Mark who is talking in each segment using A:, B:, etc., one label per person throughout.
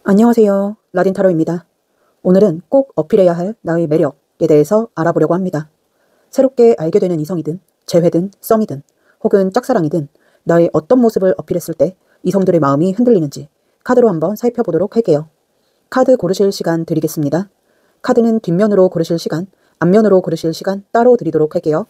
A: 안녕하세요. 라딘 타로입니다. 오늘은 꼭 어필해야 할 나의 매력에 대해서 알아보려고 합니다. 새롭게 알게 되는 이성이든 재회든 썸이든 혹은 짝사랑이든 나의 어떤 모습을 어필했을 때 이성들의 마음이 흔들리는지 카드로 한번 살펴보도록 할게요. 카드 고르실 시간 드리겠습니다. 카드는 뒷면으로 고르실 시간, 앞면으로 고르실 시간 따로 드리도록 할게요.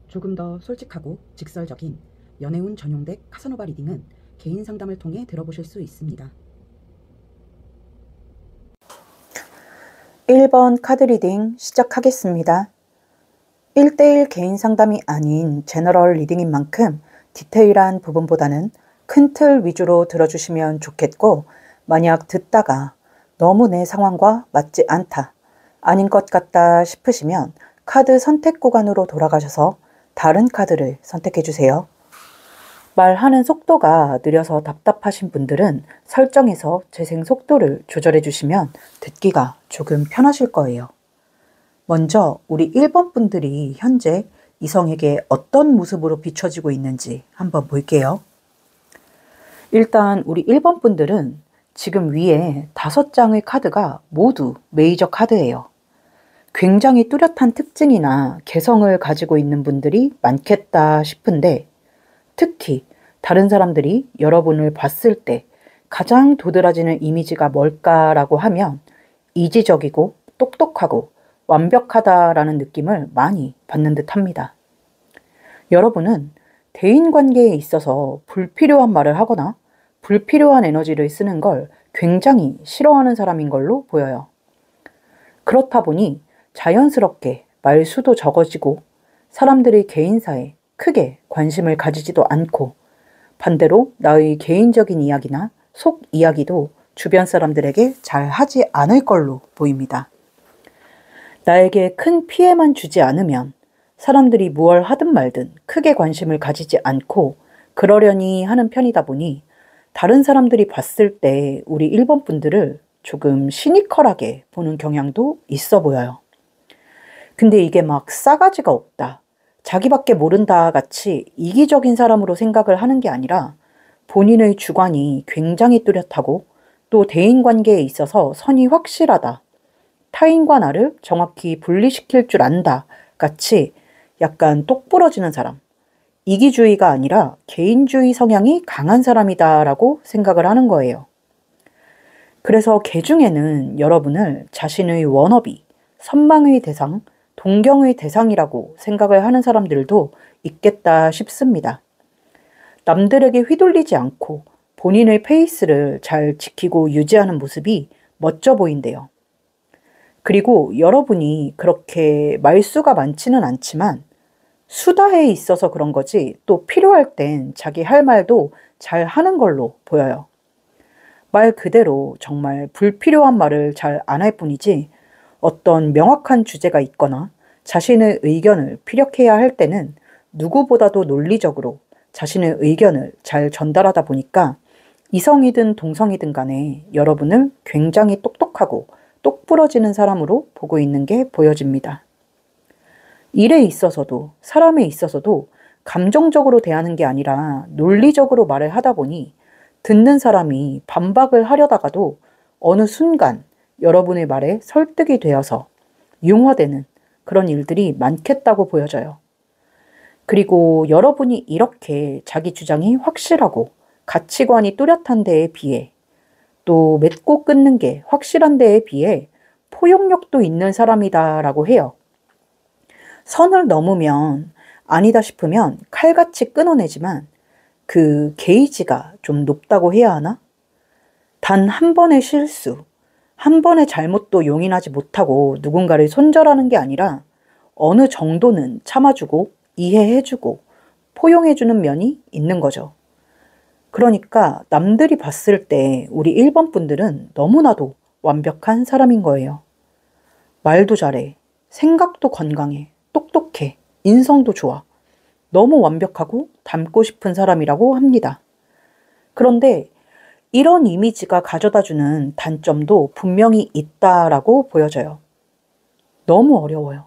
A: 조금 더 솔직하고 직설적인 연애운 전용덱 카사노바 리딩은 개인 상담을 통해 들어보실 수 있습니다. 1번 카드 리딩 시작하겠습니다. 1대1 개인 상담이 아닌 제너럴 리딩인 만큼 디테일한 부분보다는 큰 틀 위주로 들어주시면 좋겠고, 만약 듣다가 너무 내 상황과 맞지 않다, 아닌 것 같다 싶으시면 카드 선택 구간으로 돌아가셔서 다른 카드를 선택해주세요. 말하는 속도가 느려서 답답하신 분들은 설정에서 재생 속도를 조절해주시면 듣기가 조금 편하실 거예요. 먼저 우리 1번 분들이 현재 이성에게 어떤 모습으로 비춰지고 있는지 한번 볼게요. 일단 우리 1번 분들은 지금 위에 5장의 카드가 모두 메이저 카드예요. 굉장히 뚜렷한 특징이나 개성을 가지고 있는 분들이 많겠다 싶은데, 특히 다른 사람들이 여러분을 봤을 때 가장 도드라지는 이미지가 뭘까라고 하면 이지적이고 똑똑하고 완벽하다라는 느낌을 많이 받는 듯 합니다. 여러분은 대인관계에 있어서 불필요한 말을 하거나 불필요한 에너지를 쓰는 걸 굉장히 싫어하는 사람인 걸로 보여요. 그렇다 보니 자연스럽게 말수도 적어지고 사람들의 개인사에 크게 관심을 가지지도 않고, 반대로 나의 개인적인 이야기나 속 이야기도 주변 사람들에게 잘 하지 않을 걸로 보입니다. 나에게 큰 피해만 주지 않으면 사람들이 무얼 하든 말든 크게 관심을 가지지 않고 그러려니 하는 편이다 보니 다른 사람들이 봤을 때 우리 1번 분들을 조금 시니컬하게 보는 경향도 있어 보여요. 근데 이게 막 싸가지가 없다, 자기밖에 모른다 같이 이기적인 사람으로 생각을 하는 게 아니라 본인의 주관이 굉장히 뚜렷하고 또 대인관계에 있어서 선이 확실하다, 타인과 나를 정확히 분리시킬 줄 안다 같이 약간 똑부러지는 사람, 이기주의가 아니라 개인주의 성향이 강한 사람이다라고 생각을 하는 거예요. 그래서 개중에는 여러분을 자신의 워너비, 선망의 대상, 동경의 대상이라고 생각을 하는 사람들도 있겠다 싶습니다. 남들에게 휘둘리지 않고 본인의 페이스를 잘 지키고 유지하는 모습이 멋져 보인대요. 그리고 여러분이 그렇게 말수가 많지는 않지만 수다에 있어서 그런 거지 또 필요할 땐 자기 할 말도 잘 하는 걸로 보여요. 말 그대로 정말 불필요한 말을 잘 안 할 뿐이지, 어떤 명확한 주제가 있거나 자신의 의견을 피력해야 할 때는 누구보다도 논리적으로 자신의 의견을 잘 전달하다 보니까 이성이든 동성이든 간에 여러분을 굉장히 똑똑하고 똑부러지는 사람으로 보고 있는 게 보여집니다. 일에 있어서도 사람에 있어서도 감정적으로 대하는 게 아니라 논리적으로 말을 하다 보니 듣는 사람이 반박을 하려다가도 어느 순간 여러분의 말에 설득이 되어서 융화되는 그런 일들이 많겠다고 보여져요. 그리고 여러분이 이렇게 자기 주장이 확실하고 가치관이 뚜렷한 데에 비해 또 맺고 끊는 게 확실한 데에 비해 포용력도 있는 사람이다라고 해요. 선을 넘으면 아니다 싶으면 칼같이 끊어내지만 그 게이지가 좀 높다고 해야 하나? 단 한 번의 실수, 한 번의 잘못도 용인하지 못하고 누군가를 손절하는 게 아니라 어느 정도는 참아주고 이해해주고 포용해주는 면이 있는 거죠. 그러니까 남들이 봤을 때 우리 1번 분들은 너무나도 완벽한 사람인 거예요. 말도 잘해, 생각도 건강해, 똑똑해, 인성도 좋아. 너무 완벽하고 닮고 싶은 사람이라고 합니다. 그런데 이런 이미지가 가져다주는 단점도 분명히 있다라고 보여져요. 너무 어려워요.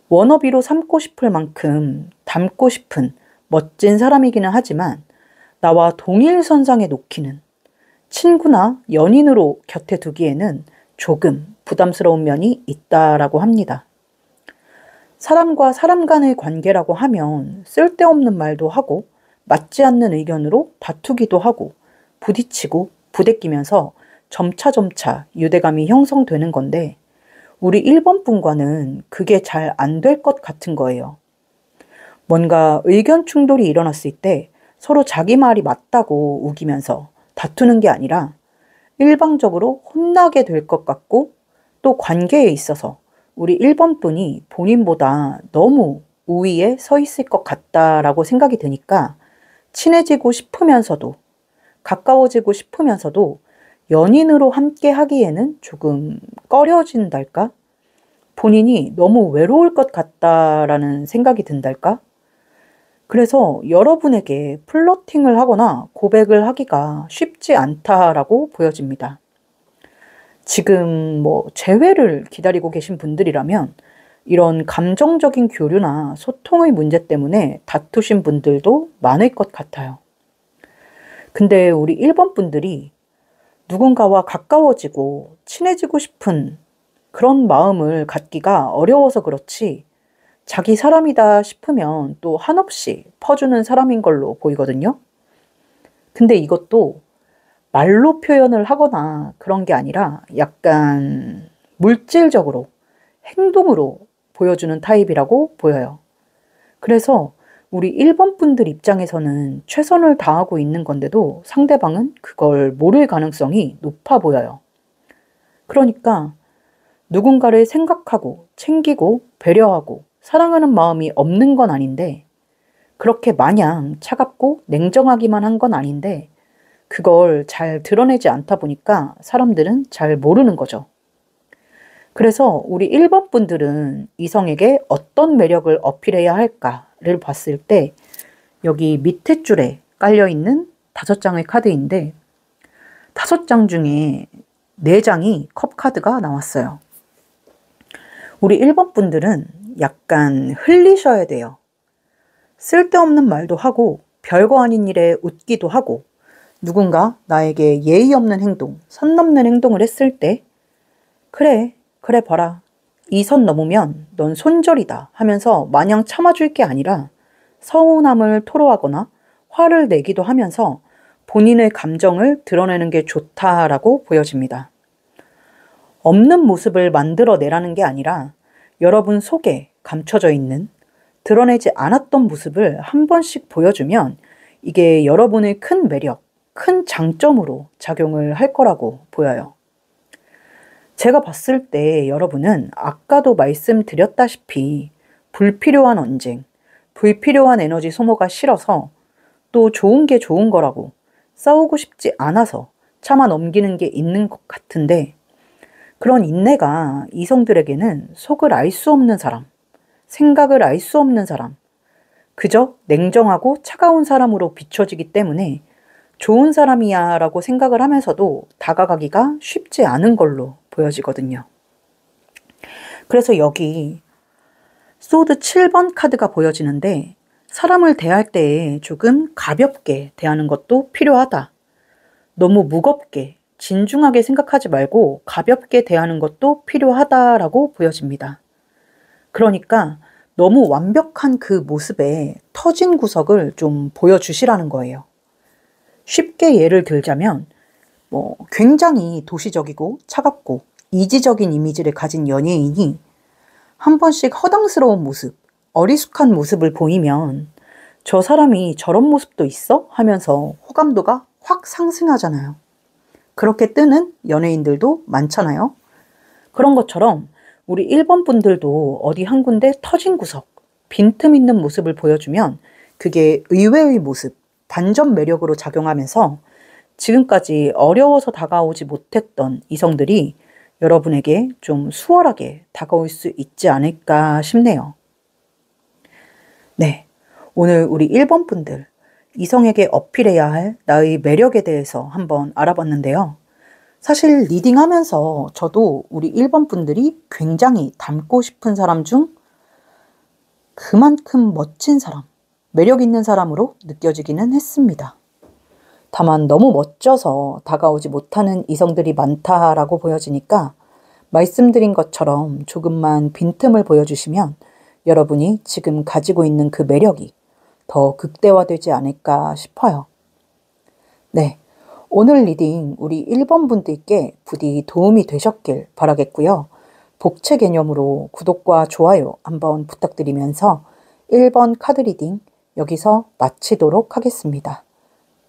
A: 워너비로 삼고 싶을 만큼 닮고 싶은 멋진 사람이기는 하지만 나와 동일선상에 놓기는, 친구나 연인으로 곁에 두기에는 조금 부담스러운 면이 있다라고 합니다. 사람과 사람 간의 관계라고 하면 쓸데없는 말도 하고 맞지 않는 의견으로 다투기도 하고 부딪히고 부대끼면서 점차 유대감이 형성되는 건데 우리 1번 분과는 그게 잘 안 될 것 같은 거예요. 뭔가 의견 충돌이 일어났을 때 서로 자기 말이 맞다고 우기면서 다투는 게 아니라 일방적으로 혼나게 될 것 같고 또 관계에 있어서 우리 1번 분이 본인보다 너무 우위에 서 있을 것 같다라고 생각이 드니까 친해지고 싶으면서도 가까워지고 싶으면서도 연인으로 함께 하기에는 조금 꺼려진달까? 본인이 너무 외로울 것 같다라는 생각이 든달까? 그래서 여러분에게 플러팅을 하거나 고백을 하기가 쉽지 않다라고 보여집니다. 지금 재회를 기다리고 계신 분들이라면 이런 감정적인 교류나 소통의 문제 때문에 다투신 분들도 많을 것 같아요. 근데 우리 1번 분들이 누군가와 가까워지고 친해지고 싶은 그런 마음을 갖기가 어려워서 그렇지 자기 사람이다 싶으면 또 한없이 퍼주는 사람인 걸로 보이거든요. 근데 이것도 말로 표현을 하거나 그런 게 아니라 약간 물질적으로 행동으로 보여주는 타입이라고 보여요. 그래서 우리 1번 분들 입장에서는 최선을 다하고 있는 건데도 상대방은 그걸 모를 가능성이 높아 보여요. 그러니까 누군가를 생각하고 챙기고 배려하고 사랑하는 마음이 없는 건 아닌데 그렇게 마냥 차갑고 냉정하기만 한 건 아닌데 그걸 잘 드러내지 않다 보니까 사람들은 잘 모르는 거죠. 그래서 우리 1번 분들은 이성에게 어떤 매력을 어필해야 할까를 봤을 때 여기 밑에 줄에 깔려있는 5장의 카드인데 5장 중에 4장이 컵 카드가 나왔어요. 우리 1번 분들은 약간 흘리셔야 돼요. 쓸데없는 말도 하고 별거 아닌 일에 웃기도 하고 누군가 나에게 예의 없는 행동, 선 넘는 행동을 했을 때 그래 봐라. 이 선 넘으면 넌 손절이다 하면서 마냥 참아줄 게 아니라 서운함을 토로하거나 화를 내기도 하면서 본인의 감정을 드러내는 게 좋다라고 보여집니다. 없는 모습을 만들어내라는 게 아니라 여러분 속에 감춰져 있는 드러내지 않았던 모습을 한 번씩 보여주면 이게 여러분의 큰 매력, 큰 장점으로 작용을 할 거라고 보여요. 제가 봤을 때 여러분은 아까도 말씀드렸다시피 불필요한 언쟁, 불필요한 에너지 소모가 싫어서 또 좋은 게 좋은 거라고 싸우고 싶지 않아서 참아 넘기는 게 있는 것 같은데 그런 인내가 이성들에게는 속을 알 수 없는 사람, 생각을 알 수 없는 사람, 그저 냉정하고 차가운 사람으로 비춰지기 때문에 좋은 사람이야 라고 생각을 하면서도 다가가기가 쉽지 않은 걸로 보여지거든요. 그래서 여기 소드 7번 카드가 보여지는데 사람을 대할 때 조금 가볍게 대하는 것도 필요하다. 너무 무겁게 진중하게 생각하지 말고 가볍게 대하는 것도 필요하다라고 보여집니다. 그러니까 너무 완벽한 그 모습에 터진 구석을 좀 보여주시라는 거예요. 쉽게 예를 들자면 굉장히 도시적이고 차갑고 이지적인 이미지를 가진 연예인이 한 번씩 허당스러운 모습, 어리숙한 모습을 보이면 저 사람이 저런 모습도 있어? 하면서 호감도가 확 상승하잖아요. 그렇게 뜨는 연예인들도 많잖아요. 그런 것처럼 우리 1번 분들도 어디 한 군데 터진 구석, 빈틈 있는 모습을 보여주면 그게 의외의 모습, 반전 매력으로 작용하면서 지금까지 어려워서 다가오지 못했던 이성들이 여러분에게 좀 수월하게 다가올 수 있지 않을까 싶네요. 네, 오늘 우리 1번 분들, 이성에게 어필해야 할 나의 매력에 대해서 한번 알아봤는데요. 사실 리딩하면서 저도 우리 1번 분들이 굉장히 닮고 싶은 사람 중 그만큼 멋진 사람, 매력 있는 사람으로 느껴지기는 했습니다. 다만 너무 멋져서 다가오지 못하는 이성들이 많다라고 보여지니까 말씀드린 것처럼 조금만 빈틈을 보여주시면 여러분이 지금 가지고 있는 그 매력이 더 극대화되지 않을까 싶어요. 네, 오늘 리딩 우리 1번 분들께 부디 도움이 되셨길 바라겠고요. 복채 개념으로 구독과 좋아요 한번 부탁드리면서 1번 카드 리딩 여기서 마치도록 하겠습니다.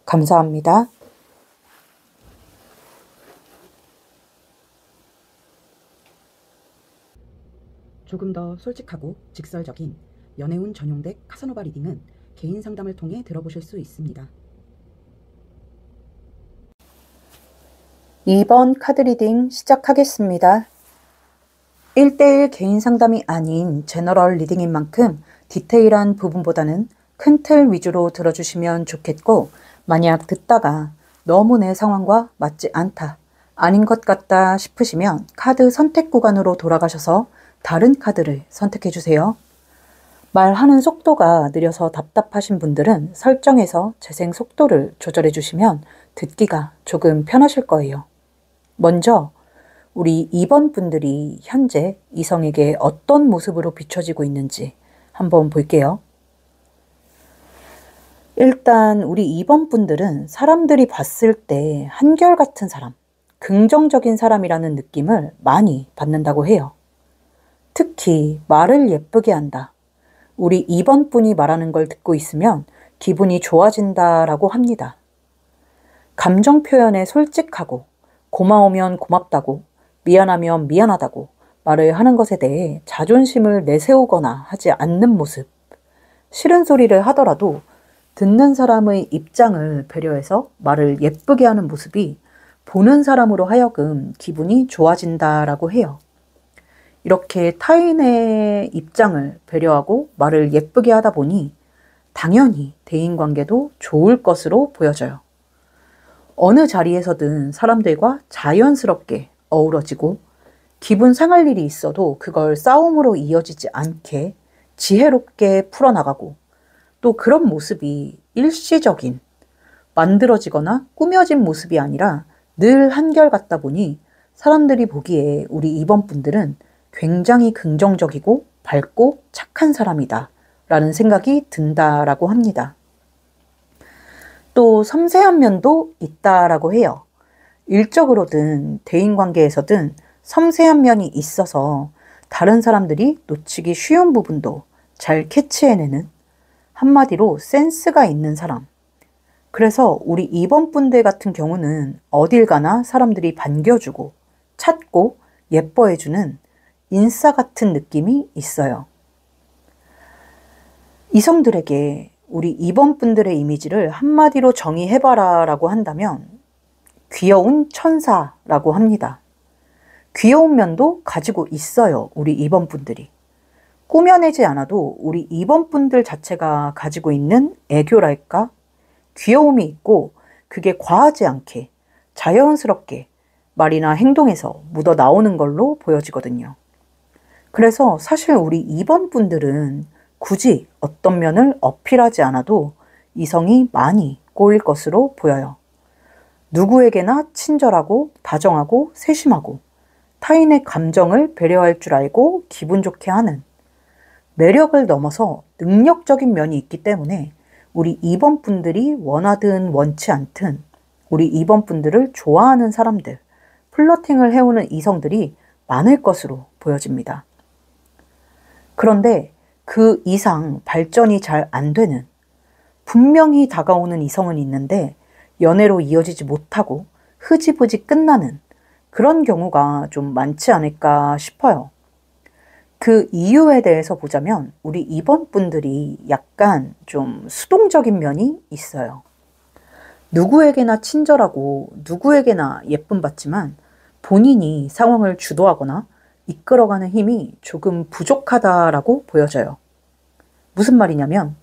A: 감사합니다. 조금 더 솔직하고 직설적인 연애운 전용덱 카사노바 리딩은 개인 상담을 통해 들어보실 수 있습니다. 2번 카드 리딩 시작하겠습니다. 1대1 개인 상담이 아닌 제너럴 리딩인 만큼 디테일한 부분보다는 큰 틀 위주로 들어주시면 좋겠고, 만약 듣다가 너무 내 상황과 맞지 않다, 아닌 것 같다 싶으시면 카드 선택 구간으로 돌아가셔서 다른 카드를 선택해 주세요. 말하는 속도가 느려서 답답하신 분들은 설정에서 재생 속도를 조절해 주시면 듣기가 조금 편하실 거예요. 먼저 우리 2번 분들이 현재 이성에게 어떤 모습으로 비춰지고 있는지 한번 볼게요. 일단 우리 2번 분들은 사람들이 봤을 때 한결같은 사람, 긍정적인 사람이라는 느낌을 많이 받는다고 해요. 특히 말을 예쁘게 한다. 우리 2번 분이 말하는 걸 듣고 있으면 기분이 좋아진다라고 합니다. 감정 표현에 솔직하고 고마우면 고맙다고 미안하면 미안하다고 말을 하는 것에 대해 자존심을 내세우거나 하지 않는 모습. 싫은 소리를 하더라도 듣는 사람의 입장을 배려해서 말을 예쁘게 하는 모습이 보는 사람으로 하여금 기분이 좋아진다라고 해요. 이렇게 타인의 입장을 배려하고 말을 예쁘게 하다 보니 당연히 대인관계도 좋을 것으로 보여져요. 어느 자리에서든 사람들과 자연스럽게 어우러지고 기분 상할 일이 있어도 그걸 싸움으로 이어지지 않게 지혜롭게 풀어나가고, 또 그런 모습이 일시적인, 만들어지거나 꾸며진 모습이 아니라 늘 한결같다 보니 사람들이 보기에 우리 2번 분들은 굉장히 긍정적이고 밝고 착한 사람이다 라는 생각이 든다라고 합니다. 또 섬세한 면도 있다라고 해요. 일적으로든 대인관계에서든 섬세한 면이 있어서 다른 사람들이 놓치기 쉬운 부분도 잘 캐치해내는, 한마디로 센스가 있는 사람. 그래서 우리 2번 분들 같은 경우는 어딜 가나 사람들이 반겨주고 찾고 예뻐해주는 인싸 같은 느낌이 있어요. 이성들에게 우리 2번 분들의 이미지를 한마디로 정의해봐라 라고 한다면 귀여운 천사라고 합니다. 귀여운 면도 가지고 있어요, 우리 2번 분들이. 꾸며내지 않아도 우리 2번 분들 자체가 가지고 있는 애교랄까? 귀여움이 있고 그게 과하지 않게 자연스럽게 말이나 행동에서 묻어 나오는 걸로 보여지거든요. 그래서 사실 우리 2번 분들은 굳이 어떤 면을 어필하지 않아도 이성이 많이 꼬일 것으로 보여요. 누구에게나 친절하고 다정하고 세심하고 타인의 감정을 배려할 줄 알고 기분 좋게 하는, 매력을 넘어서 능력적인 면이 있기 때문에 우리 2번 분들이 원하든 원치 않든 우리 2번 분들을 좋아하는 사람들, 플러팅을 해오는 이성들이 많을 것으로 보여집니다. 그런데 그 이상 발전이 잘 안 되는, 분명히 다가오는 이성은 있는데 연애로 이어지지 못하고 흐지부지 끝나는 그런 경우가 좀 많지 않을까 싶어요. 그 이유에 대해서 보자면 우리 2번 분들이 약간 좀 수동적인 면이 있어요. 누구에게나 친절하고 누구에게나 예쁨 받지만 본인이 상황을 주도하거나 이끌어가는 힘이 조금 부족하다라고 보여져요. 무슨 말이냐면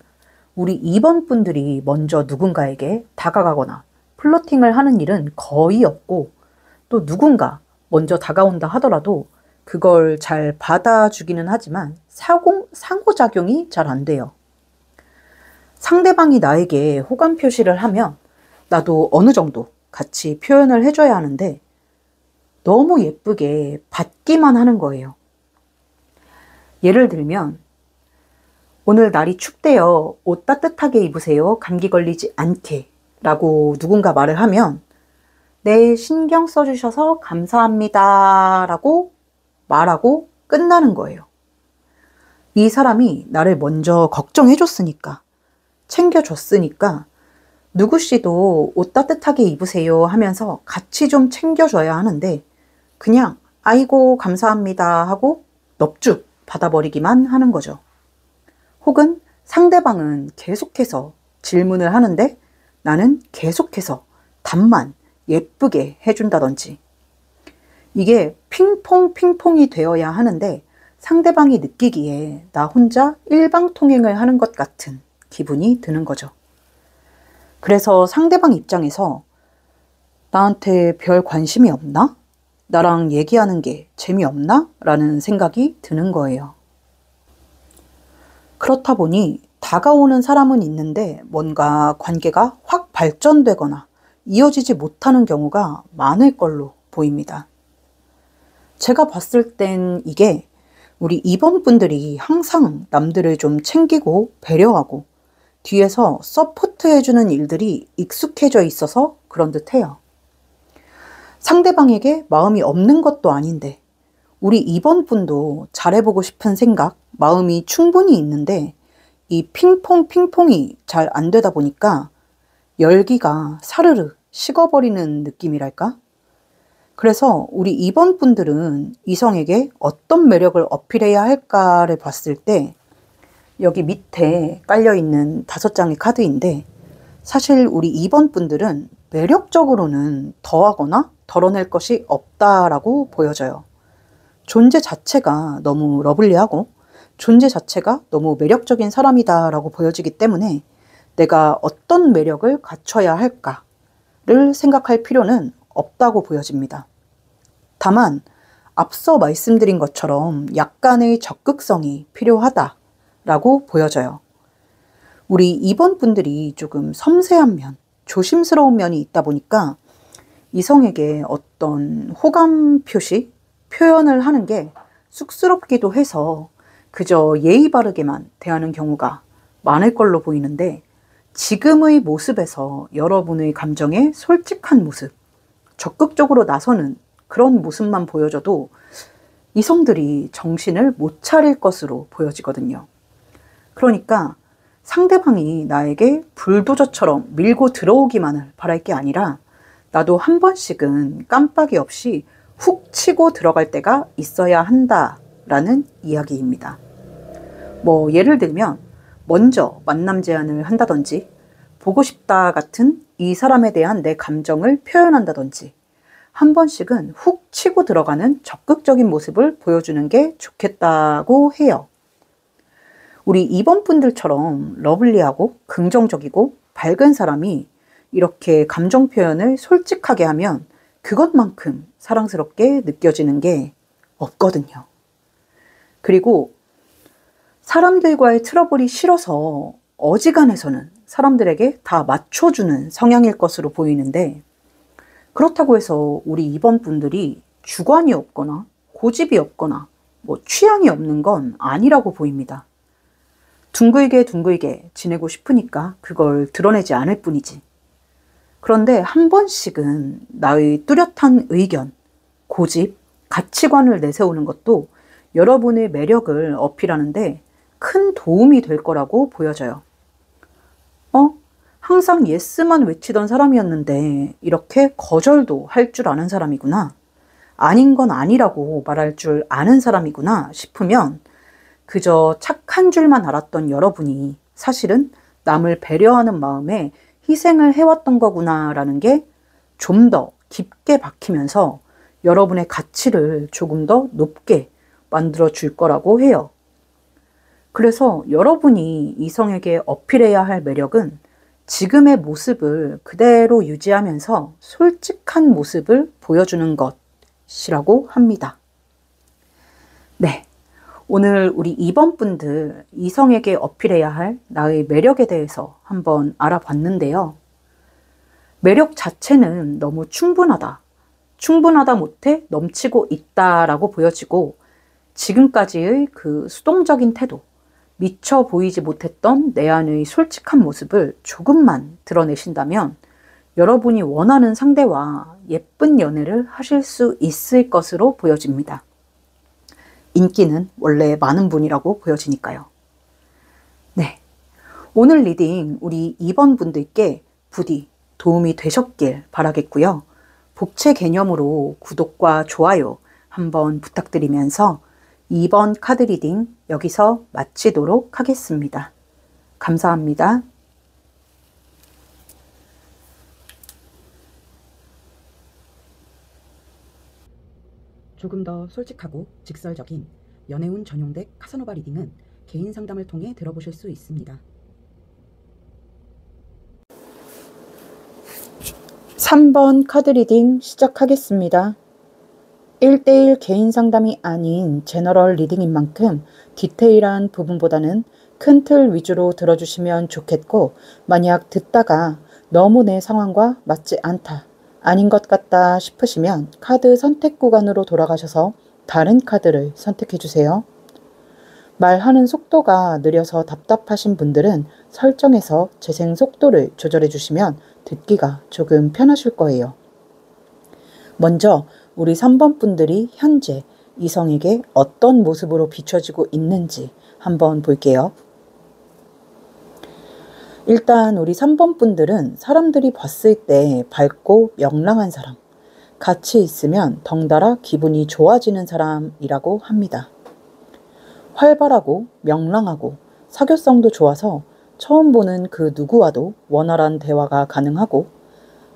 A: 우리 2번 분들이 먼저 누군가에게 다가가거나 플러팅을 하는 일은 거의 없고, 또 누군가 먼저 다가온다 하더라도 그걸 잘 받아주기는 하지만 상호작용이 잘 안 돼요. 상대방이 나에게 호감 표시를 하면 나도 어느 정도 같이 표현을 해줘야 하는데 너무 예쁘게 받기만 하는 거예요. 예를 들면 오늘 날이 춥대요. 옷 따뜻하게 입으세요. 감기 걸리지 않게 라고 누군가 말을 하면 네, 신경 써주셔서 감사합니다 라고 말하고 끝나는 거예요. 이 사람이 나를 먼저 걱정해줬으니까, 챙겨줬으니까 누구씨도 옷 따뜻하게 입으세요 하면서 같이 좀 챙겨줘야 하는데 그냥 아이고 감사합니다 하고 넙죽 받아버리기만 하는 거죠. 혹은 상대방은 계속해서 질문을 하는데 나는 계속해서 답만 예쁘게 해준다든지, 이게 핑퐁이 되어야 하는데 상대방이 느끼기에 나 혼자 일방통행을 하는 것 같은 기분이 드는 거죠. 그래서 상대방 입장에서 나한테 별 관심이 없나? 나랑 얘기하는 게 재미없나? 라는 생각이 드는 거예요. 그렇다 보니 다가오는 사람은 있는데 뭔가 관계가 확 발전되거나 이어지지 못하는 경우가 많을 걸로 보입니다. 제가 봤을 땐 이게 우리 2번 분들이 항상 남들을 좀 챙기고 배려하고 뒤에서 서포트해주는 일들이 익숙해져 있어서 그런 듯 해요. 상대방에게 마음이 없는 것도 아닌데 우리 2번 분도 잘해보고 싶은 생각, 마음이 충분히 있는데 이 핑퐁이 잘 안 되다 보니까 열기가 사르르 식어버리는 느낌이랄까? 그래서 우리 2번 분들은 이성에게 어떤 매력을 어필해야 할까를 봤을 때 여기 밑에 깔려있는 5장의 카드인데 사실 우리 2번 분들은 매력적으로는 더하거나 덜어낼 것이 없다라고 보여져요. 존재 자체가 너무 러블리하고 존재 자체가 너무 매력적인 사람이다라고 보여지기 때문에 내가 어떤 매력을 갖춰야 할까를 생각할 필요는 없다고 보여집니다. 다만 앞서 말씀드린 것처럼 약간의 적극성이 필요하다라고 보여져요. 우리 2번 분들이 조금 섬세한 면, 조심스러운 면이 있다 보니까 이성에게 어떤 호감 표시, 표현을 하는 게 쑥스럽기도 해서 그저 예의 바르게만 대하는 경우가 많을 걸로 보이는데 지금의 모습에서 여러분의 감정에 솔직한 모습, 적극적으로 나서는 그런 모습만 보여줘도 이성들이 정신을 못 차릴 것으로 보여지거든요. 그러니까 상대방이 나에게 불도저처럼 밀고 들어오기만을 바랄 게 아니라 나도 한 번씩은 깜빡이 없이 훅 치고 들어갈 때가 있어야 한다라는 이야기입니다. 뭐 예를 들면 먼저 만남 제안을 한다든지 보고 싶다 같은 이 사람에 대한 내 감정을 표현한다든지 한 번씩은 훅 치고 들어가는 적극적인 모습을 보여주는 게 좋겠다고 해요. 우리 2번 분들처럼 러블리하고 긍정적이고 밝은 사람이 이렇게 감정 표현을 솔직하게 하면 그것만큼 사랑스럽게 느껴지는 게 없거든요. 그리고 사람들과의 트러블이 싫어서 어지간해서는 사람들에게 다 맞춰주는 성향일 것으로 보이는데 그렇다고 해서 우리 2번 분들이 주관이 없거나 고집이 없거나 뭐 취향이 없는 건 아니라고 보입니다. 둥글게 지내고 싶으니까 그걸 드러내지 않을 뿐이지. 그런데 한 번씩은 나의 뚜렷한 의견, 고집, 가치관을 내세우는 것도 여러분의 매력을 어필하는데 큰 도움이 될 거라고 보여져요. 항상 예스만 외치던 사람이었는데 이렇게 거절도 할 줄 아는 사람이구나. 아닌 건 아니라고 말할 줄 아는 사람이구나 싶으면 그저 착한 줄만 알았던 여러분이 사실은 남을 배려하는 마음에 희생을 해왔던 거구나라는 게 좀 더 깊게 박히면서 여러분의 가치를 조금 더 높게 만들어 줄 거라고 해요. 그래서 여러분이 이성에게 어필해야 할 매력은 지금의 모습을 그대로 유지하면서 솔직한 모습을 보여주는 것이라고 합니다. 네. 오늘 우리 2번 분들 이성에게 어필해야 할 나의 매력에 대해서 한번 알아봤는데요. 매력 자체는 너무 충분하다 못해 넘치고 있다라고 보여지고 지금까지의 그 수동적인 태도, 미처 보이지 못했던 내 안의 솔직한 모습을 조금만 드러내신다면 여러분이 원하는 상대와 예쁜 연애를 하실 수 있을 것으로 보여집니다. 인기는 원래 많은 분이라고 보여지니까요. 네. 오늘 리딩 우리 2번 분들께 부디 도움이 되셨길 바라겠고요. 복채 개념으로 구독과 좋아요 한번 부탁드리면서 2번 카드 리딩 여기서 마치도록 하겠습니다. 감사합니다.
B: 조금 더 솔직하고 직설적인 연애운 전용덱 카사노바 리딩은 개인 상담을 통해 들어보실 수 있습니다.
A: 3번 카드 리딩 시작하겠습니다. 1대1 개인 상담이 아닌 제너럴 리딩인 만큼 디테일한 부분보다는 큰 틀 위주로 들어주시면 좋겠고, 만약 듣다가 너무 내 상황과 맞지 않다, 아닌 것 같다 싶으시면 카드 선택 구간으로 돌아가셔서 다른 카드를 선택해 주세요. 말하는 속도가 느려서 답답하신 분들은 설정에서 재생 속도를 조절해 주시면 듣기가 조금 편하실 거예요. 먼저 우리 3번 분들이 현재 이성에게 어떤 모습으로 비춰지고 있는지 한번 볼게요. 일단 우리 3번 분들은 사람들이 봤을 때 밝고 명랑한 사람, 같이 있으면 덩달아 기분이 좋아지는 사람이라고 합니다. 활발하고 명랑하고 사교성도 좋아서 처음 보는 그 누구와도 원활한 대화가 가능하고,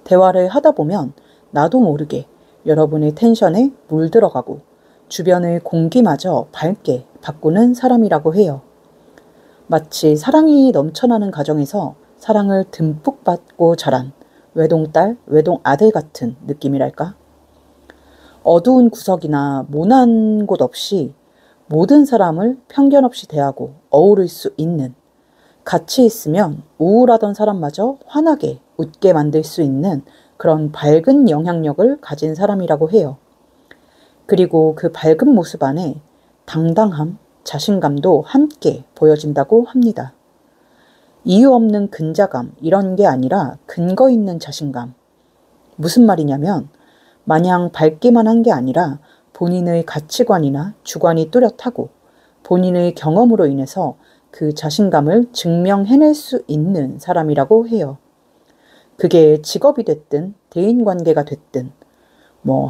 A: 대화를 하다 보면 나도 모르게 여러분의 텐션에 물들어가고 주변의 공기마저 밝게 바꾸는 사람이라고 해요. 마치 사랑이 넘쳐나는 가정에서 사랑을 듬뿍 받고 자란 외동딸, 외동아들 같은 느낌이랄까? 어두운 구석이나 모난 곳 없이 모든 사람을 편견 없이 대하고 어우를 수 있는, 같이 있으면 우울하던 사람마저 환하게 웃게 만들 수 있는 그런 밝은 영향력을 가진 사람이라고 해요. 그리고 그 밝은 모습 안에 당당함, 자신감도 함께 보여진다고 합니다. 이유 없는 근자감 이런 게 아니라 근거 있는 자신감. 무슨 말이냐면 마냥 밝기만 한 게 아니라 본인의 가치관이나 주관이 뚜렷하고 본인의 경험으로 인해서 그 자신감을 증명해낼 수 있는 사람이라고 해요. 그게 직업이 됐든 대인관계가 됐든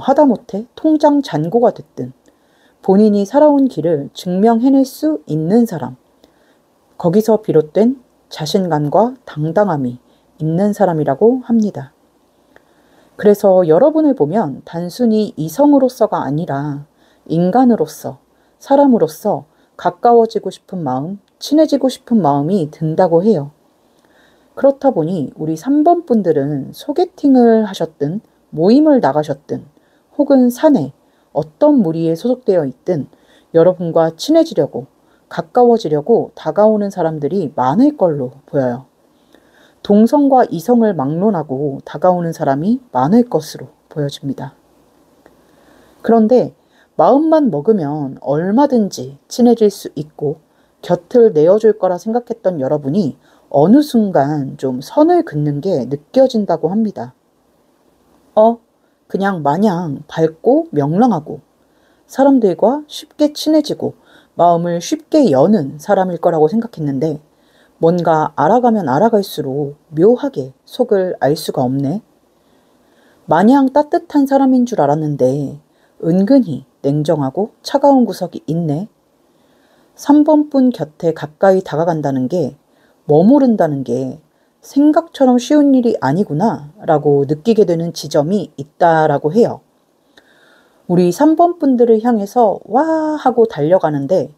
A: 하다못해 통장 잔고가 됐든 본인이 살아온 길을 증명해낼 수 있는 사람, 거기서 비롯된 자신감과 당당함이 있는 사람이라고 합니다. 그래서 여러분을 보면 단순히 이성으로서가 아니라 인간으로서, 사람으로서 가까워지고 싶은 마음, 친해지고 싶은 마음이 든다고 해요. 그렇다 보니 우리 3번 분들은 소개팅을 하셨든 모임을 나가셨든 혹은 사내 어떤 무리에 소속되어 있든 여러분과 친해지려고, 가까워지려고 다가오는 사람들이 많을 걸로 보여요. 동성과 이성을 막론하고 다가오는 사람이 많을 것으로 보여집니다. 그런데 마음만 먹으면 얼마든지 친해질 수 있고 곁을 내어줄 거라 생각했던 여러분이 어느 순간 좀 선을 긋는 게 느껴진다고 합니다. 그냥 마냥 밝고 명랑하고 사람들과 쉽게 친해지고 마음을 쉽게 여는 사람일 거라고 생각했는데 뭔가 알아가면 알아갈수록 묘하게 속을 알 수가 없네. 마냥 따뜻한 사람인 줄 알았는데 은근히 냉정하고 차가운 구석이 있네. 3번 분 곁에 가까이 다가간다는 게 머무른다는 게 생각처럼 쉬운 일이 아니구나 라고 느끼게 되는 지점이 있다라고 해요. 우리 3번 분들을 향해서 와 하고 달려가는데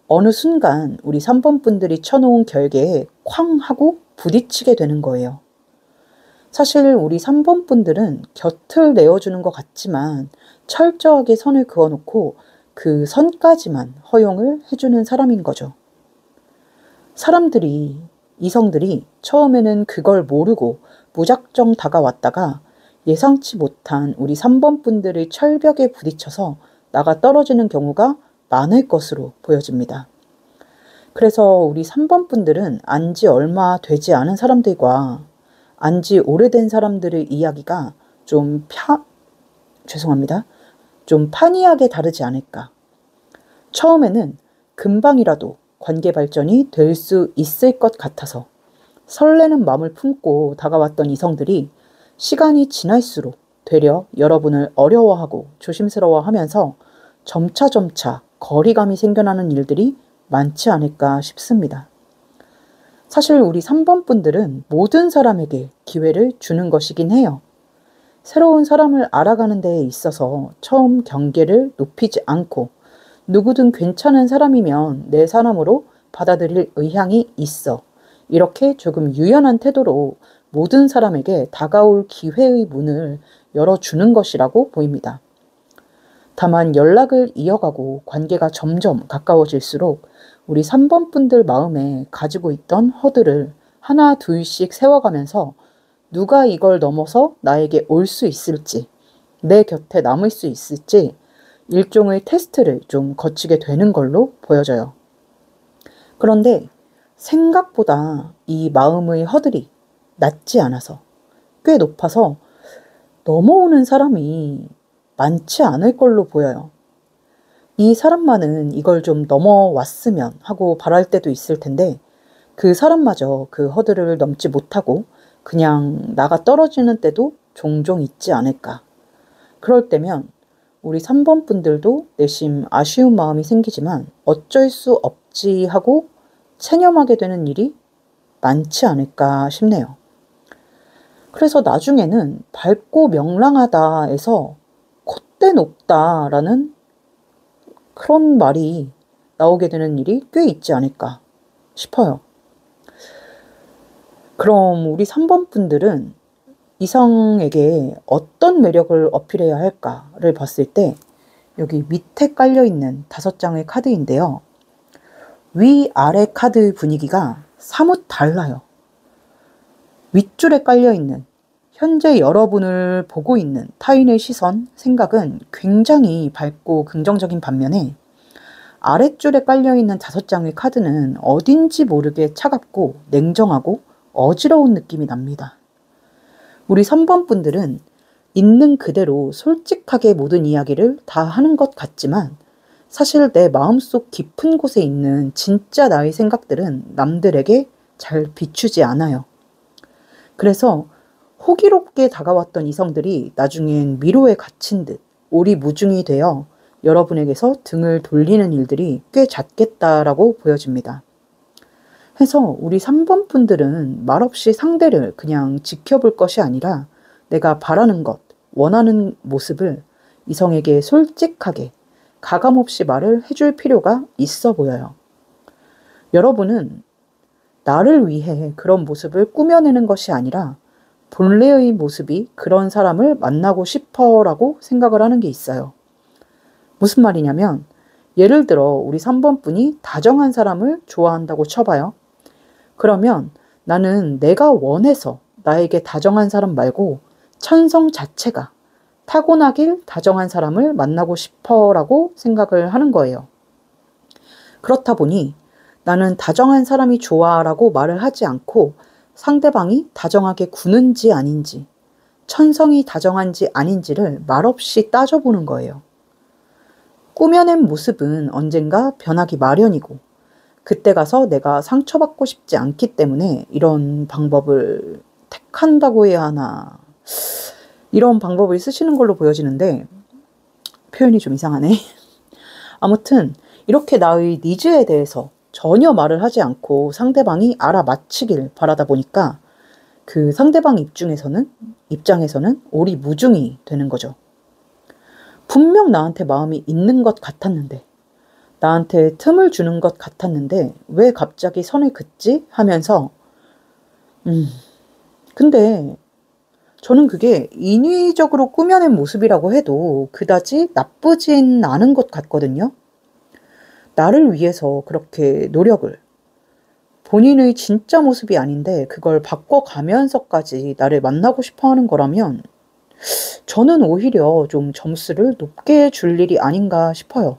A: 어느 순간 우리 3번 분들이 쳐놓은 결계에 쾅 하고 부딪히게 되는 거예요. 사실 우리 3번 분들은 곁을 내어주는 것 같지만 철저하게 선을 그어놓고 그 선까지만 허용을 해주는 사람인 거죠. 이성들이 처음에는 그걸 모르고 무작정 다가왔다가 예상치 못한 우리 3번 분들의 철벽에 부딪혀서 나가 떨어지는 경우가 많을 것으로 보여집니다. 그래서 우리 3번 분들은 안지 얼마 되지 않은 사람들과 안지 오래된 사람들의 이야기가 좀 판이하게 다르지 않을까. 처음에는 금방이라도 관계 발전이 될 수 있을 것 같아서 설레는 마음을 품고 다가왔던 이성들이 시간이 지날수록 되려 여러분을 어려워하고 조심스러워하면서 점차 거리감이 생겨나는 일들이 많지 않을까 싶습니다. 사실 우리 3번 분들은 모든 사람에게 기회를 주는 것이긴 해요. 새로운 사람을 알아가는 데에 있어서 처음 경계를 높이지 않고 누구든 괜찮은 사람이면 내 사람으로 받아들일 의향이 있어. 이렇게 조금 유연한 태도로 모든 사람에게 다가올 기회의 문을 열어주는 것이라고 보입니다. 다만 연락을 이어가고 관계가 점점 가까워질수록 우리 3번 분들 마음에 가지고 있던 허들을 하나 둘씩 세워가면서 누가 이걸 넘어서 나에게 올 수 있을지, 내 곁에 남을 수 있을지 일종의 테스트를 좀 거치게 되는 걸로 보여져요. 그런데 생각보다 이 마음의 허들이 낮지 않아서 꽤 높아서 넘어오는 사람이 많지 않을 걸로 보여요. 이 사람만은 이걸 좀 넘어왔으면 하고 바랄 때도 있을 텐데 그 사람마저 그 허들을 넘지 못하고 그냥 나가 떨어지는 때도 종종 있지 않을까. 그럴 때면 우리 3번 분들도 내심 아쉬운 마음이 생기지만 어쩔 수 없지 하고 체념하게 되는 일이 많지 않을까 싶네요. 그래서 나중에는 밝고 명랑하다에서 콧대 높다라는 그런 말이 나오게 되는 일이 꽤 있지 않을까 싶어요. 그럼 우리 3번 분들은 이성에게 어떤 매력을 어필해야 할까를 봤을 때 여기 밑에 깔려있는 5장의 카드인데요. 위아래 카드 분위기가 사뭇 달라요. 윗줄에 깔려있는 현재 여러분을 보고 있는 타인의 시선, 생각은 굉장히 밝고 긍정적인 반면에 아랫줄에 깔려있는 5장의 카드는 어딘지 모르게 차갑고 냉정하고 어지러운 느낌이 납니다. 우리 3번 분들은 있는 그대로 솔직하게 모든 이야기를 다 하는 것 같지만 사실 내 마음속 깊은 곳에 있는 진짜 나의 생각들은 남들에게 잘 비추지 않아요. 그래서 호기롭게 다가왔던 이성들이 나중엔 미로에 갇힌 듯 오리무중이 되어 여러분에게서 등을 돌리는 일들이 꽤 잦겠다라고 보여집니다. 해서 우리 3번 분들은 말없이 상대를 그냥 지켜볼 것이 아니라 내가 바라는 것, 원하는 모습을 이성에게 솔직하게 가감없이 말을 해줄 필요가 있어 보여요. 여러분은 나를 위해 그런 모습을 꾸며내는 것이 아니라 본래의 모습이 그런 사람을 만나고 싶어라고 생각을 하는 게 있어요. 무슨 말이냐면 예를 들어 우리 3번 분이 다정한 사람을 좋아한다고 쳐봐요. 그러면 나는 내가 원해서 나에게 다정한 사람 말고 천성 자체가 타고나길 다정한 사람을 만나고 싶어라고 생각을 하는 거예요. 그렇다 보니 나는 다정한 사람이 좋아라고 말을 하지 않고 상대방이 다정하게 구는지 아닌지, 천성이 다정한지 아닌지를 말없이 따져보는 거예요. 꾸며낸 모습은 언젠가 변하기 마련이고, 그때 가서 내가 상처받고 싶지 않기 때문에 이런 방법을 택한다고 해야 하나. 이런 방법을 쓰시는 걸로 보여지는데, 표현이 좀 이상하네. 아무튼 이렇게 나의 니즈에 대해서 전혀 말을 하지 않고 상대방이 알아맞히길 바라다 보니까 그 상대방 입장에서는 오리무중이 되는 거죠. 분명 나한테 마음이 있는 것 같았는데, 나한테 틈을 주는 것 같았는데 왜 갑자기 선을 긋지? 하면서 근데 저는 그게 인위적으로 꾸며낸 모습이라고 해도 그다지 나쁘진 않은 것 같거든요. 나를 위해서 그렇게 노력을, 본인의 진짜 모습이 아닌데 그걸 바꿔가면서까지 나를 만나고 싶어 하는 거라면 저는 오히려 좀 점수를 높게 줄 일이 아닌가 싶어요.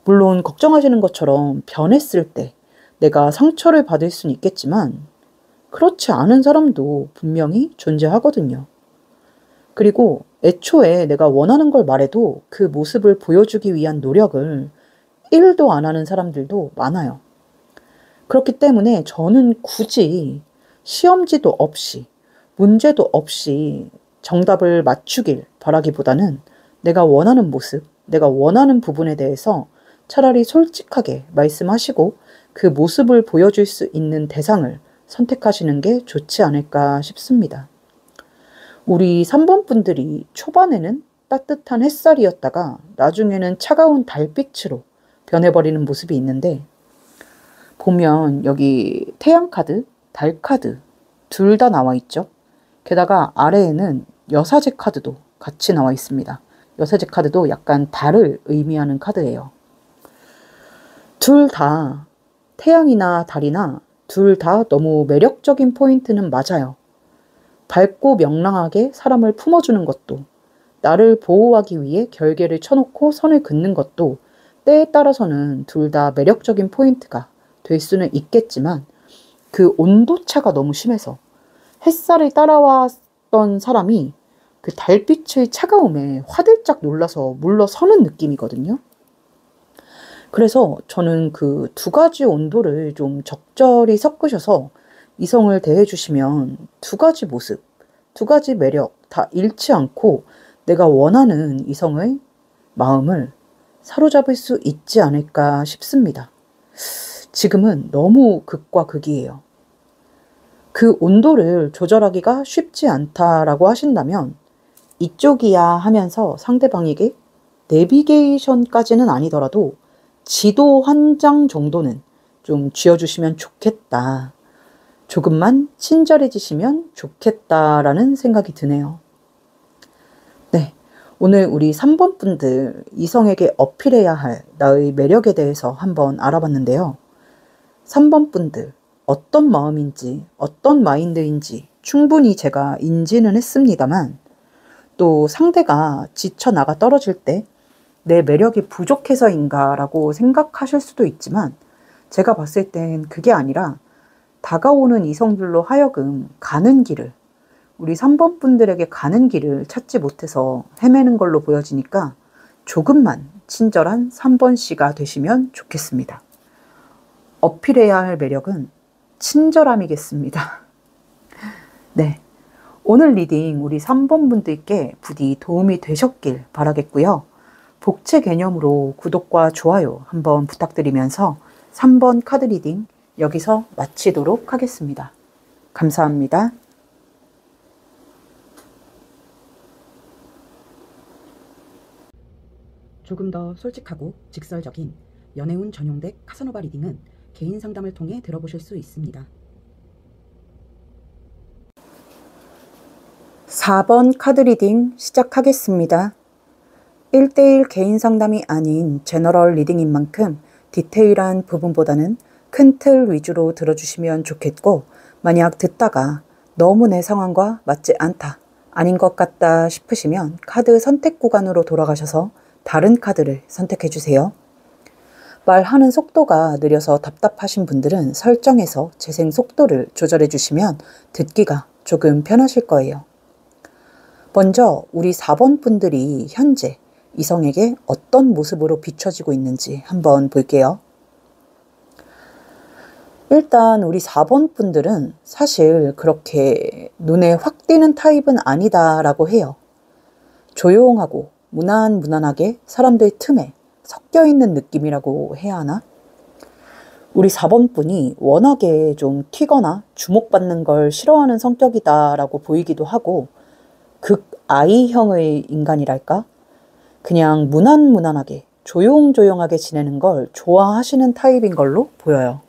A: 물론 걱정하시는 것처럼 변했을 때 내가 상처를 받을 수는 있겠지만 그렇지 않은 사람도 분명히 존재하거든요. 그리고 애초에 내가 원하는 걸 말해도 그 모습을 보여주기 위한 노력을 1도 안 하는 사람들도 많아요. 그렇기 때문에 저는 굳이 시험지도 없이 문제도 없이 정답을 맞추길 바라기보다는 내가 원하는 모습, 내가 원하는 부분에 대해서 차라리 솔직하게 말씀하시고 그 모습을 보여줄 수 있는 대상을 선택하시는 게 좋지 않을까 싶습니다. 우리 3번 분들이 초반에는 따뜻한 햇살이었다가 나중에는 차가운 달빛으로 변해버리는 모습이 있는데, 보면 여기 태양 카드, 달 카드 둘 다 나와 있죠. 게다가 아래에는 여사제 카드도 같이 나와 있습니다. 여사제 카드도 약간 달을 의미하는 카드예요. 둘 다 태양이나 달이나 둘 다 너무 매력적인 포인트는 맞아요. 밝고 명랑하게 사람을 품어주는 것도, 나를 보호하기 위해 결계를 쳐놓고 선을 긋는 것도 때에 따라서는 둘 다 매력적인 포인트가 될 수는 있겠지만 그 온도차가 너무 심해서 햇살을 따라왔던 사람이 그 달빛의 차가움에 화들짝 놀라서 물러서는 느낌이거든요. 그래서 저는 그 두 가지 온도를 좀 적절히 섞으셔서 이성을 대해주시면 두 가지 모습, 두 가지 매력 다 잃지 않고 내가 원하는 이성의 마음을 사로잡을 수 있지 않을까 싶습니다. 지금은 너무 극과 극이에요. 그 온도를 조절하기가 쉽지 않다라고 하신다면 이쪽이야 하면서 상대방에게 내비게이션까지는 아니더라도 지도 한 장 정도는 좀 쥐어주시면 좋겠다. 조금만 친절해지시면 좋겠다라는 생각이 드네요. 네, 오늘 우리 3번 분들 이성에게 어필해야 할 나의 매력에 대해서 한번 알아봤는데요. 3번 분들 어떤 마음인지 어떤 마인드인지 충분히 제가 인지는 했습니다만 또 상대가 지쳐나가 떨어질 때 내 매력이 부족해서인가 라고 생각하실 수도 있지만 제가 봤을 땐 그게 아니라 다가오는 이성들로 하여금 가는 길을, 우리 3번 분들에게 가는 길을 찾지 못해서 헤매는 걸로 보여지니까 조금만 친절한 3번 씨가 되시면 좋겠습니다. 어필해야 할 매력은 친절함이겠습니다. 네, 오늘 리딩 우리 3번 분들께 부디 도움이 되셨길 바라겠고요. 복채 개념으로 구독과 좋아요 한번 부탁드리면서 3번 카드 리딩 여기서 마치도록 하겠습니다. 감사합니다.
B: 조금 더 솔직하고 직설적인 연애운 전용덱 카사노바 리딩은 개인 상담을 통해 들어보실 수 있습니다.
A: 4번 카드 리딩 시작하겠습니다. 1대1 개인 상담이 아닌 제너럴 리딩인 만큼 디테일한 부분보다는 큰 틀 위주로 들어주시면 좋겠고, 만약 듣다가 너무 내 상황과 맞지 않다, 아닌 것 같다 싶으시면 카드 선택 구간으로 돌아가셔서 다른 카드를 선택해 주세요. 말하는 속도가 느려서 답답하신 분들은 설정에서 재생 속도를 조절해 주시면 듣기가 조금 편하실 거예요. 먼저 우리 4번 분들이 현재 이성에게 어떤 모습으로 비춰지고 있는지 한번 볼게요. 일단 우리 4번 분들은 사실 그렇게 눈에 확 띄는 타입은 아니다라고 해요. 조용하고 무난무난하게 사람들 틈에 섞여 있는 느낌이라고 해야 하나? 우리 4번 분이 워낙에 좀 튀거나 주목받는 걸 싫어하는 성격이다라고 보이기도 하고 극 I형의 인간이랄까? 그냥 무난무난하게 조용조용하게 지내는 걸 좋아하시는 타입인 걸로 보여요.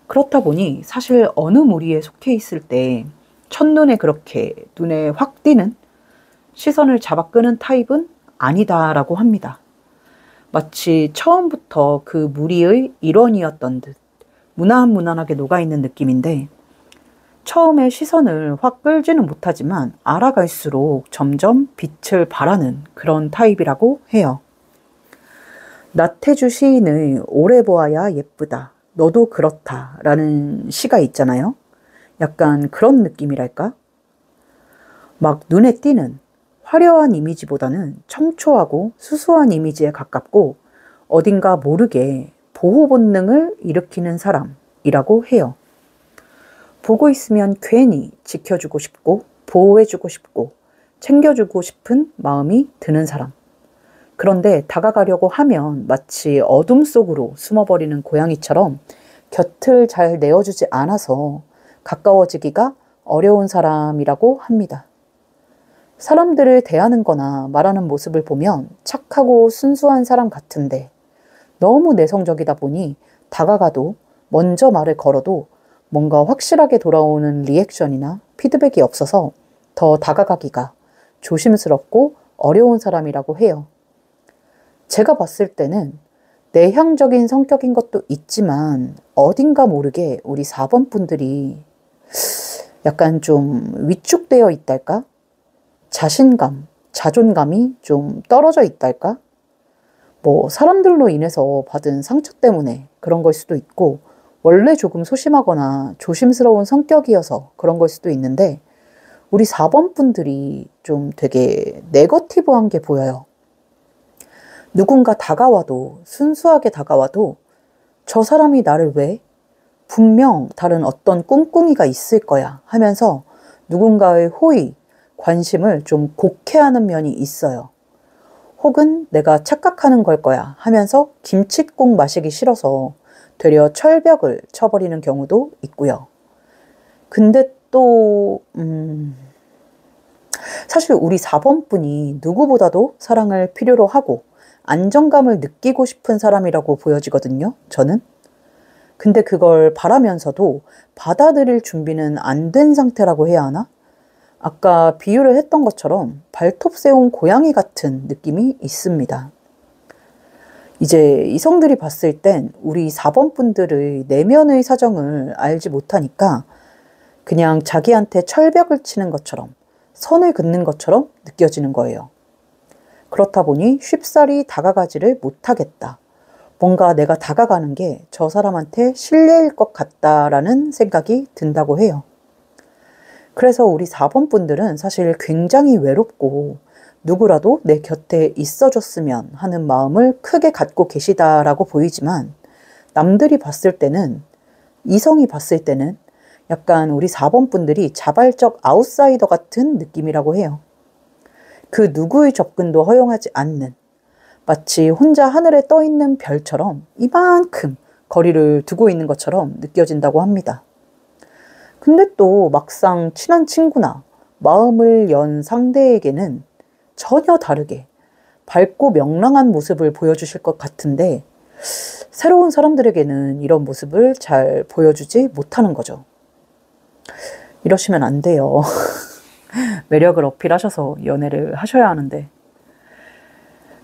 A: 그렇다 보니 사실 어느 무리에 속해 있을 때 첫눈에 그렇게 눈에 확 띄는 시선을 잡아 끄는 타입은 아니다라고 합니다. 마치 처음부터 그 무리의 일원이었던 듯 무난무난하게 녹아있는 느낌인데 처음에 시선을 확 끌지는 못하지만 알아갈수록 점점 빛을 발하는 그런 타입이라고 해요. 나태주 시인의 오래 보아야 예쁘다. 너도 그렇다 라는 시가 있잖아요. 약간 그런 느낌이랄까? 막 눈에 띄는 화려한 이미지보다는 청초하고 수수한 이미지에 가깝고 어딘가 모르게 보호 본능을 일으키는 사람이라고 해요. 보고 있으면 괜히 지켜주고 싶고 보호해주고 싶고 챙겨주고 싶은 마음이 드는 사람. 그런데 다가가려고 하면 마치 어둠 속으로 숨어버리는 고양이처럼 곁을 잘 내어주지 않아서 가까워지기가 어려운 사람이라고 합니다. 사람들을 대하는 거나 말하는 모습을 보면 착하고 순수한 사람 같은데 너무 내성적이다 보니 다가가도 먼저 말을 걸어도 뭔가 확실하게 돌아오는 리액션이나 피드백이 없어서 더 다가가기가 조심스럽고 어려운 사람이라고 해요. 제가 봤을 때는 내향적인 성격인 것도 있지만 어딘가 모르게 우리 4번 분들이 약간 좀 위축되어 있달까? 자신감, 자존감이 좀 떨어져 있달까? 뭐 사람들로 인해서 받은 상처 때문에 그런 걸 수도 있고 원래 조금 소심하거나 조심스러운 성격이어서 그런 걸 수도 있는데 우리 4번 분들이 좀 되게 네거티브한 게 보여요. 누군가 다가와도 순수하게 다가와도 저 사람이 나를 왜? 분명 다른 어떤 꿍꿍이가 있을 거야 하면서 누군가의 호의, 관심을 좀 곡해하는 면이 있어요. 혹은 내가 착각하는 걸 거야 하면서 김칫국 마시기 싫어서 되려 철벽을 쳐버리는 경우도 있고요. 근데 또 사실 우리 4번 분이 누구보다도 사랑을 필요로 하고 안정감을 느끼고 싶은 사람이라고 보여지거든요, 저는. 근데 그걸 바라면서도 받아들일 준비는 안 된 상태라고 해야 하나? 아까 비유를 했던 것처럼 발톱 세운 고양이 같은 느낌이 있습니다. 이제 이성들이 봤을 땐 우리 4번 분들의 내면의 사정을 알지 못하니까 그냥 자기한테 철벽을 치는 것처럼 선을 긋는 것처럼 느껴지는 거예요. 그렇다 보니 쉽사리 다가가지를 못하겠다. 뭔가 내가 다가가는 게 저 사람한테 실례일 것 같다라는 생각이 든다고 해요. 그래서 우리 4번 분들은 사실 굉장히 외롭고 누구라도 내 곁에 있어줬으면 하는 마음을 크게 갖고 계시다라고 보이지만 남들이 봤을 때는 이성이 봤을 때는 약간 우리 4번 분들이 자발적 아웃사이더 같은 느낌이라고 해요. 그 누구의 접근도 허용하지 않는 마치 혼자 하늘에 떠 있는 별처럼 이만큼 거리를 두고 있는 것처럼 느껴진다고 합니다. 근데 또 막상 친한 친구나 마음을 연 상대에게는 전혀 다르게 밝고 명랑한 모습을 보여주실 것 같은데 새로운 사람들에게는 이런 모습을 잘 보여주지 못하는 거죠. 이러시면 안 돼요. 매력을 어필하셔서 연애를 하셔야 하는데.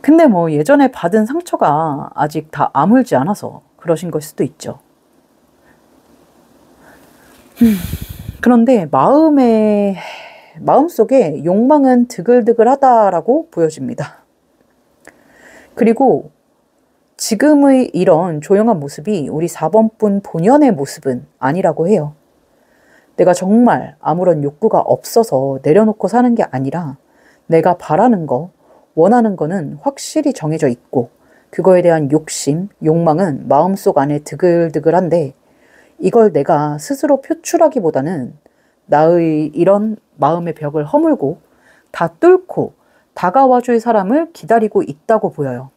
A: 근데 뭐 예전에 받은 상처가 아직 다 아물지 않아서 그러신 걸 수도 있죠. 그런데 마음속에 욕망은 드글드글하다라고 보여집니다. 그리고 지금의 이런 조용한 모습이 우리 4번분 본연의 모습은 아니라고 해요. 내가 정말 아무런 욕구가 없어서 내려놓고 사는 게 아니라 내가 바라는 거, 원하는 거는 확실히 정해져 있고 그거에 대한 욕심, 욕망은 마음속 안에 드글드글한데 이걸 내가 스스로 표출하기보다는 나의 이런 마음의 벽을 허물고 다 뚫고 다가와 줄 사람을 기다리고 있다고 보여요.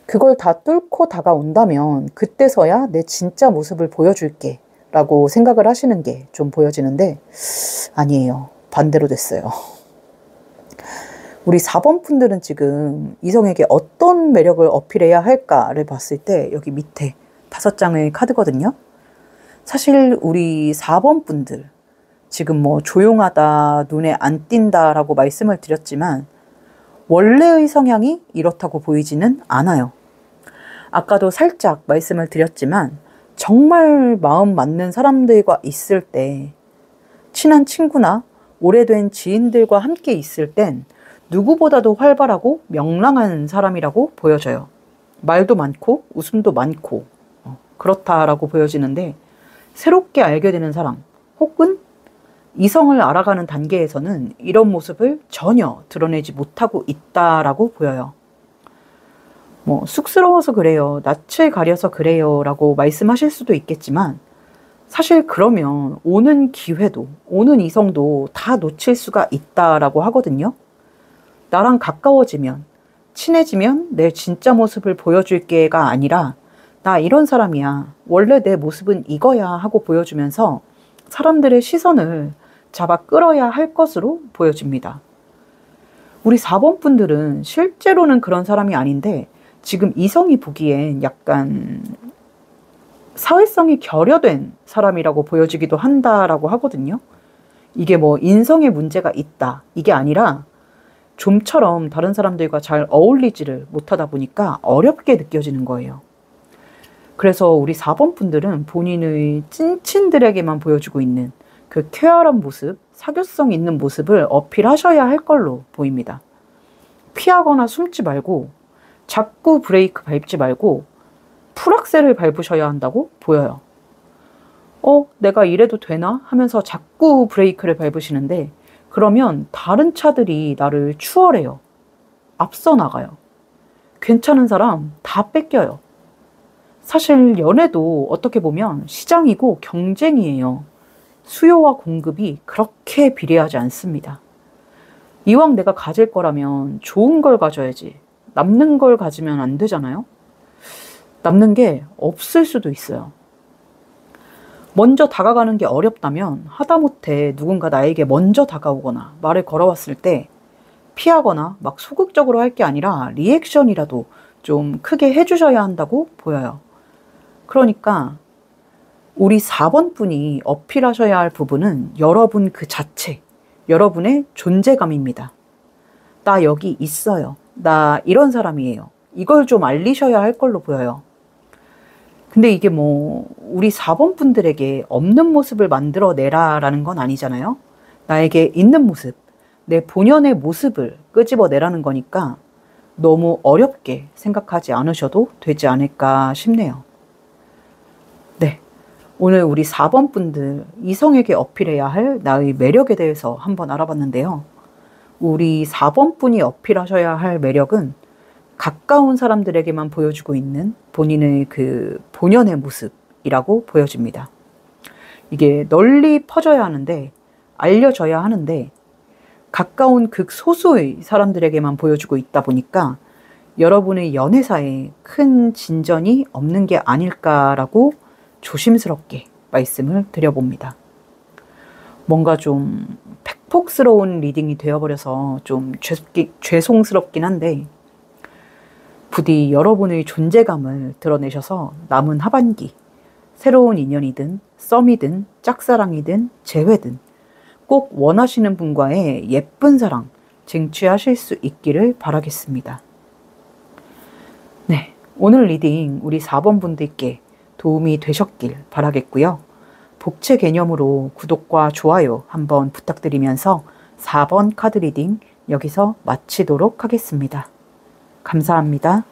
A: 그걸 다 뚫고 다가온다면 그때서야 내 진짜 모습을 보여줄게 라고 생각을 하시는 게 좀 보여지는데 아니에요. 반대로 됐어요. 우리 4번 분들은 지금 이성에게 어떤 매력을 어필해야 할까를 봤을 때 여기 밑에 5장의 카드거든요. 사실 우리 4번 분들 지금 뭐 조용하다, 눈에 안 띈다라고 말씀을 드렸지만 원래의 성향이 이렇다고 보이지는 않아요. 아까도 살짝 말씀을 드렸지만 정말 마음 맞는 사람들과 있을 때 친한 친구나 오래된 지인들과 함께 있을 땐 누구보다도 활발하고 명랑한 사람이라고 보여져요. 말도 많고 웃음도 많고 그렇다라고 보여지는데 새롭게 알게 되는 사람 혹은 이성을 알아가는 단계에서는 이런 모습을 전혀 드러내지 못하고 있다라고 보여요. 뭐 쑥스러워서 그래요, 낯을 가려서 그래요 라고 말씀하실 수도 있겠지만 사실 그러면 오는 기회도 오는 이성도 다 놓칠 수가 있다라고 하거든요. 나랑 가까워지면 친해지면 내 진짜 모습을 보여줄게가 아니라 나 이런 사람이야, 원래 내 모습은 이거야 하고 보여주면서 사람들의 시선을 잡아 끌어야 할 것으로 보여집니다. 우리 4번 분들은 실제로는 그런 사람이 아닌데 지금 이성이 보기엔 약간 사회성이 결여된 사람이라고 보여지기도 한다라고 하거든요. 이게 뭐 인성에 문제가 있다 이게 아니라 좀처럼 다른 사람들과 잘 어울리지를 못하다 보니까 어렵게 느껴지는 거예요. 그래서 우리 4번 분들은 본인의 찐친들에게만 보여주고 있는 그 쾌활한 모습, 사교성 있는 모습을 어필하셔야 할 걸로 보입니다. 피하거나 숨지 말고 자꾸 브레이크 밟지 말고 풀악셀을 밟으셔야 한다고 보여요. 내가 이래도 되나 하면서 자꾸 브레이크를 밟으시는데 그러면 다른 차들이 나를 추월해요. 앞서 나가요. 괜찮은 사람 다 뺏겨요. 사실 연애도 어떻게 보면 시장이고 경쟁이에요. 수요와 공급이 그렇게 비례하지 않습니다. 이왕 내가 가질 거라면 좋은 걸 가져야지. 남는 걸 가지면 안 되잖아요. 남는 게 없을 수도 있어요. 먼저 다가가는 게 어렵다면 하다못해 누군가 나에게 먼저 다가오거나 말을 걸어왔을 때 피하거나 막 소극적으로 할 게 아니라 리액션이라도 좀 크게 해주셔야 한다고 보여요. 그러니까 우리 4번 분이 어필하셔야 할 부분은 여러분 그 자체, 여러분의 존재감입니다. 나 여기 있어요. 나 이런 사람이에요. 이걸 좀 알리셔야 할 걸로 보여요. 근데 이게 뭐 우리 4번 분들에게 없는 모습을 만들어내라라는 건 아니잖아요. 나에게 있는 모습, 내 본연의 모습을 끄집어내라는 거니까 너무 어렵게 생각하지 않으셔도 되지 않을까 싶네요. 네, 오늘 우리 4번 분들 이성에게 어필해야 할 나의 매력에 대해서 한번 알아봤는데요. 우리 4번 분이 어필하셔야 할 매력은 가까운 사람들에게만 보여주고 있는 본인의 그 본연의 모습이라고 보여집니다. 이게 널리 퍼져야 하는데, 알려져야 하는데 가까운 극소수의 사람들에게만 보여주고 있다 보니까 여러분의 연애사에 큰 진전이 없는 게 아닐까라고 조심스럽게 말씀을 드려봅니다. 뭔가 좀 팩폭스러운 리딩이 되어버려서 좀 죄송스럽긴 한데 부디 여러분의 존재감을 드러내셔서 남은 하반기 새로운 인연이든 썸이든 짝사랑이든 재회든 꼭 원하시는 분과의 예쁜 사랑 쟁취하실 수 있기를 바라겠습니다. 네, 오늘 리딩 우리 4번 분들께 도움이 되셨길 바라겠고요. 복채 개념으로 구독과 좋아요 한번 부탁드리면서 4번 카드 리딩 여기서 마치도록 하겠습니다. 감사합니다.